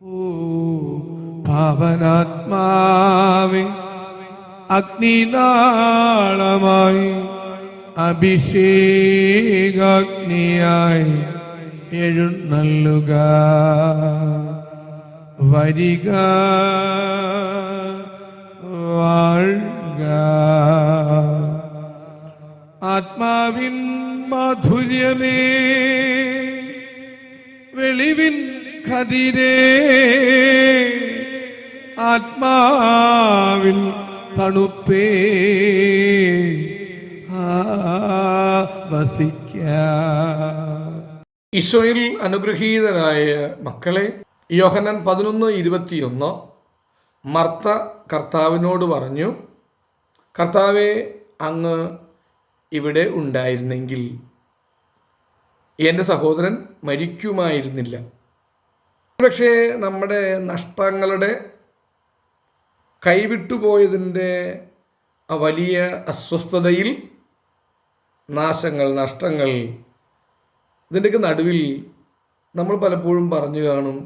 ഓ പാവനാത്മാവേ, അഗ്നിനാളമായി അഭിഷേകാഗ്നിയായി എഴുന്നള്ളുക. വരിക, വാഴുക. ആത്മാവിൻ മാധുര്യമേ, വെളിവിൻ കതിരേ, ആത്മാവിൻ തണുപ്പേ, വസിക്ക. ഈശോയിൽ അനുഗ്രഹീതരായ മക്കളെ, യോഹന്നാൻ 11:21 മർത്ത കർത്താവിനോട് പറഞ്ഞു, കർത്താവെ, അങ്ങ് ഇവിടെ ഉണ്ടായിരുന്നെങ്കിൽ എൻ്റെ സഹോദരൻ മരിക്കുമായിരുന്നില്ല. പക്ഷേ നമ്മുടെ നഷ്ടങ്ങളുടെ കൈവിട്ടുപോയതിൻ്റെ ആ വലിയ അസ്വസ്ഥതയിൽ നഷ്ടങ്ങൾ ഇതിൻ്റെയൊക്കെ നടുവിൽ നമ്മൾ പലപ്പോഴും പറഞ്ഞു കാണും,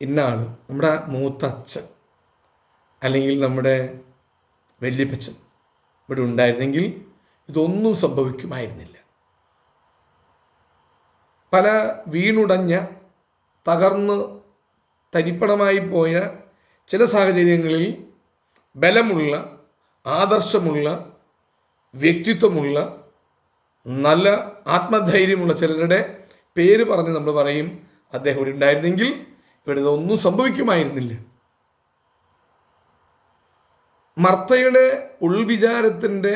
ഇന്നാൾ നമ്മുടെ മൂത്ത അച്ഛൻ അല്ലെങ്കിൽ നമ്മുടെ വല്യപ്പച്ചൻ ഇവിടെ ഉണ്ടായിരുന്നെങ്കിൽ ഇതൊന്നും സംഭവിക്കുമായിരുന്നില്ല. പല വീണുടഞ്ഞ തകർന്ന് തരിപ്പണമായി പോയ ചില സാഹചര്യങ്ങളിൽ ബലമുള്ള, ആദർശമുള്ള, വ്യക്തിത്വമുള്ള, നല്ല ആത്മധൈര്യമുള്ള ചിലരുടെ പേര് പറഞ്ഞ് നമ്മൾ പറയും, അദ്ദേഹം ഇവിടെ ഉണ്ടായിരുന്നെങ്കിൽ ഇവിടെ ഇതൊന്നും സംഭവിക്കുമായിരുന്നില്ല. മർത്തയുടെ ഉൾവിചാരത്തിൻ്റെ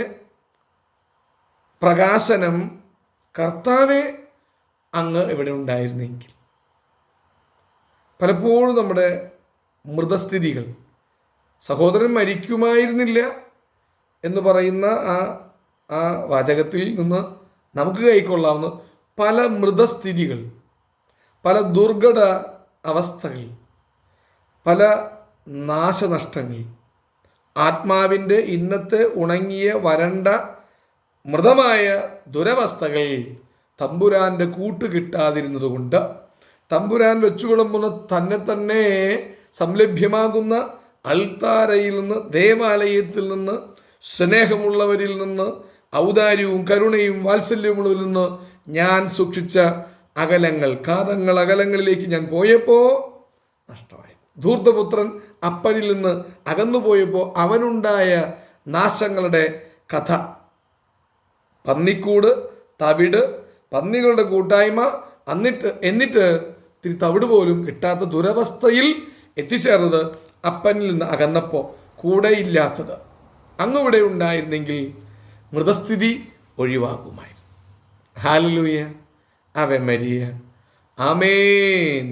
പ്രകാശനം, കർത്താവെ, അങ്ങ് ഇവിടെ ഉണ്ടായിരുന്നെങ്കിൽ. പലപ്പോഴും നമ്മുടെ മൃതസ്ഥിതികൾ, സഹോദരൻ മരിക്കുമായിരുന്നില്ല എന്ന് പറയുന്ന ആ വാചകത്തിൽ നിന്ന് നമുക്ക് കൈക്കൊള്ളാവുന്ന പല മൃതസ്ഥിതികൾ, പല ദുർഘട അവസ്ഥകൾ, പല നാശനഷ്ടങ്ങൾ, ആത്മാവിൻ്റെ ഇന്നത്തെ ഉണങ്ങിയ വരണ്ട മൃതമായ ദുരവസ്ഥകൾ തമ്പുരാൻ്റെ കൂട്ട് കിട്ടാതിരുന്നത് കൊണ്ട്, തമ്പുരാൻ വെച്ചു വിളമ്പുന്ന തന്നെ സംലഭ്യമാകുന്ന അൾത്താരയിൽ നിന്ന്, ദേവാലയത്തിൽ നിന്ന്, സ്നേഹമുള്ളവരിൽ നിന്ന്, ഔദാര്യവും കരുണയും വാത്സല്യമുള്ളവരിൽ നിന്ന് ഞാൻ സൂക്ഷിച്ച അകലങ്ങളിലേക്ക് ഞാൻ പോയപ്പോൾ നഷ്ടമായി. ധൂർത്തപുത്രൻ അപ്പനിൽ നിന്ന് അകന്നുപോയപ്പോൾ അവനുണ്ടായ നാശങ്ങളുടെ കഥ, പന്നിക്കൂട്, തവിട്, പന്നികളുടെ കൂട്ടായ്മ, എന്നിട്ട് തവിട് പോലും കിട്ടാത്ത ദുരവസ്ഥയിൽ എത്തിച്ചേർന്നത് അപ്പനിൽ നിന്ന് അകന്നപ്പോൾ കൂടെയില്ലാത്തത് അങ്ങിവിടെ ഉണ്ടായിരുന്നെങ്കിൽ മൃതസ്ഥിതി ഒഴിവാക്കുമായിരുന്നു. ഹല്ലേലൂയ, ആവേ മരിയ, ആമേൻ.